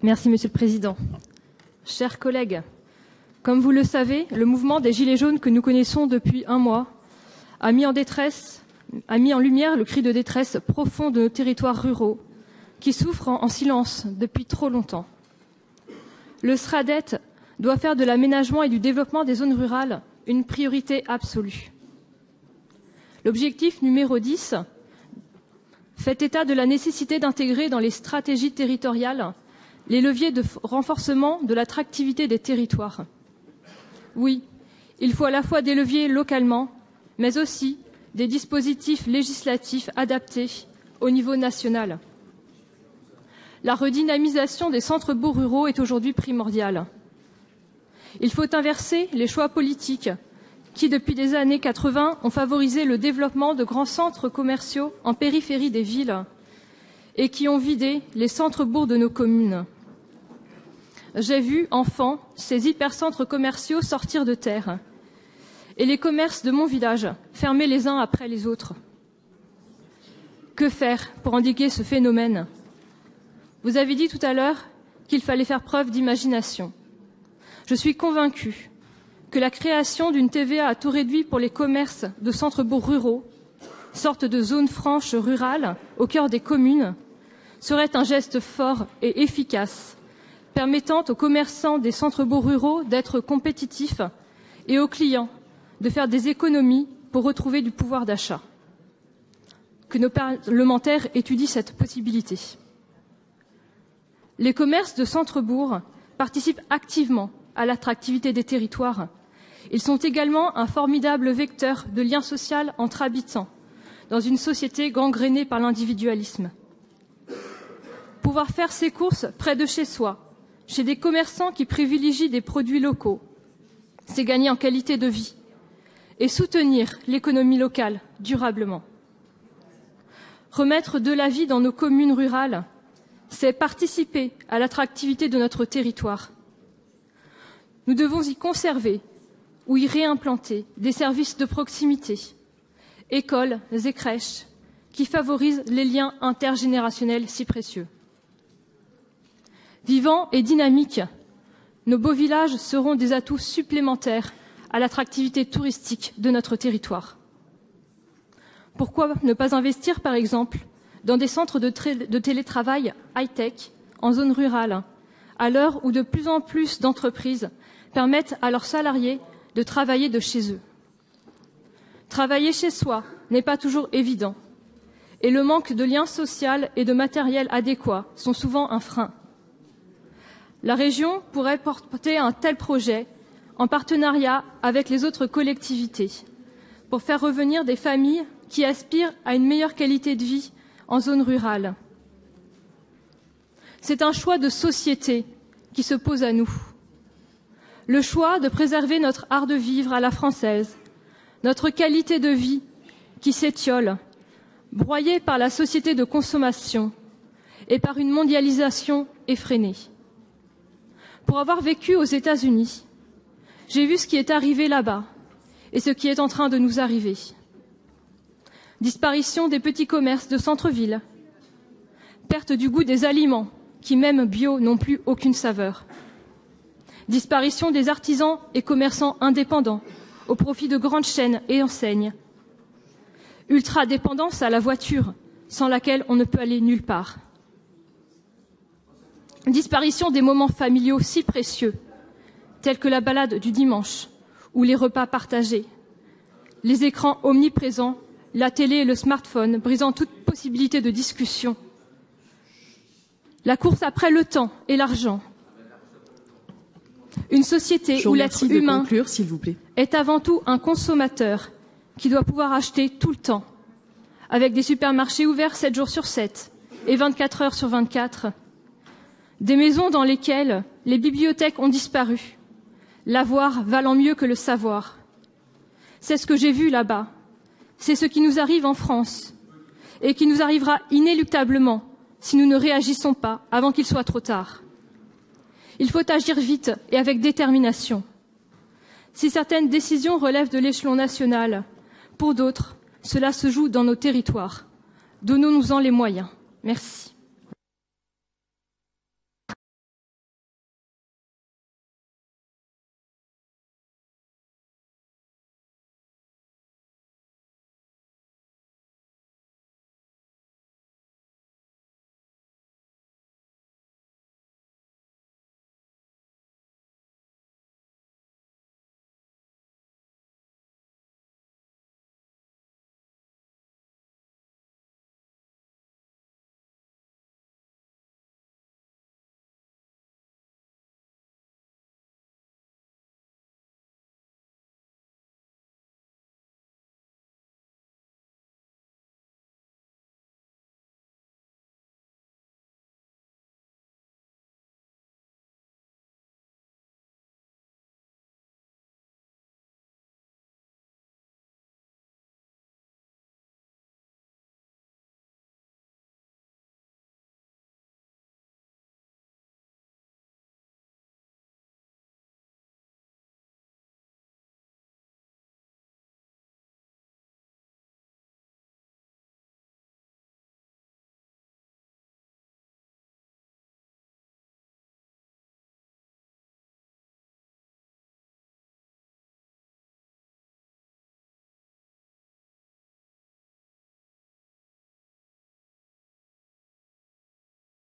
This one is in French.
Merci, Monsieur le Président. Chers collègues, comme vous le savez, le mouvement des Gilets jaunes que nous connaissons depuis un mois a mis en lumière le cri de détresse profond de nos territoires ruraux qui souffrent en silence depuis trop longtemps. Le SRADET doit faire de l'aménagement et du développement des zones rurales une priorité absolue. L'objectif numéro 10 fait état de la nécessité d'intégrer dans les stratégies territoriales les leviers de renforcement de l'attractivité des territoires. Oui, il faut à la fois des leviers localement, mais aussi des dispositifs législatifs adaptés au niveau national. La redynamisation des centres-bourgs ruraux est aujourd'hui primordiale. Il faut inverser les choix politiques qui, depuis les années 80, ont favorisé le développement de grands centres commerciaux en périphérie des villes et qui ont vidé les centres-bourgs de nos communes. J'ai vu, enfant, ces hypercentres commerciaux sortir de terre et les commerces de mon village fermer les uns après les autres. Que faire pour endiguer ce phénomène? Vous avez dit tout à l'heure qu'il fallait faire preuve d'imagination. Je suis convaincue que la création d'une TVA à taux réduit pour les commerces de centres-bourgs ruraux, sorte de zone franche rurale au cœur des communes, serait un geste fort et efficace, permettant aux commerçants des centres-bourgs ruraux d'être compétitifs et aux clients de faire des économies pour retrouver du pouvoir d'achat. Que nos parlementaires étudient cette possibilité. Les commerces de centres-bourgs participent activement à l'attractivité des territoires. Ils sont également un formidable vecteur de lien social entre habitants, dans une société gangrénée par l'individualisme. Pouvoir faire ses courses près de chez soi, chez des commerçants qui privilégient des produits locaux, c'est gagner en qualité de vie et soutenir l'économie locale durablement. Remettre de la vie dans nos communes rurales, c'est participer à l'attractivité de notre territoire. Nous devons y conserver ou y réimplanter des services de proximité, écoles et crèches, qui favorisent les liens intergénérationnels si précieux. Vivants et dynamiques, nos beaux villages seront des atouts supplémentaires à l'attractivité touristique de notre territoire. Pourquoi ne pas investir, par exemple, dans des centres de télétravail high-tech en zone rurale, à l'heure où de plus en plus d'entreprises permettent à leurs salariés de travailler de chez eux. Travailler chez soi n'est pas toujours évident, et le manque de lien social et de matériel adéquat sont souvent un frein. La région pourrait porter un tel projet en partenariat avec les autres collectivités pour faire revenir des familles qui aspirent à une meilleure qualité de vie en zone rurale. C'est un choix de société qui se pose à nous. Le choix de préserver notre art de vivre à la française, notre qualité de vie qui s'étiole, broyée par la société de consommation et par une mondialisation effrénée. Pour avoir vécu aux États-Unis, j'ai vu ce qui est arrivé là-bas et ce qui est en train de nous arriver. Disparition des petits commerces de centre-ville, perte du goût des aliments qui, même bio, n'ont plus aucune saveur. Disparition des artisans et commerçants indépendants au profit de grandes chaînes et enseignes. Ultra-dépendance à la voiture, sans laquelle on ne peut aller nulle part. Disparition des moments familiaux si précieux, tels que la balade du dimanche ou les repas partagés. Les écrans omniprésents, la télé et le smartphone brisant toute possibilité de discussion. La course après le temps et l'argent. Une société où l'être humain est avant tout un consommateur qui doit pouvoir acheter tout le temps, avec des supermarchés ouverts 7 jours sur 7 et 24 heures sur 24. Des maisons dans lesquelles les bibliothèques ont disparu, l'avoir valant mieux que le savoir. C'est ce que j'ai vu là-bas. C'est ce qui nous arrive en France et qui nous arrivera inéluctablement si nous ne réagissons pas avant qu'il soit trop tard. Il faut agir vite et avec détermination. Si certaines décisions relèvent de l'échelon national, pour d'autres, cela se joue dans nos territoires. Donnons-nous-en les moyens. Merci.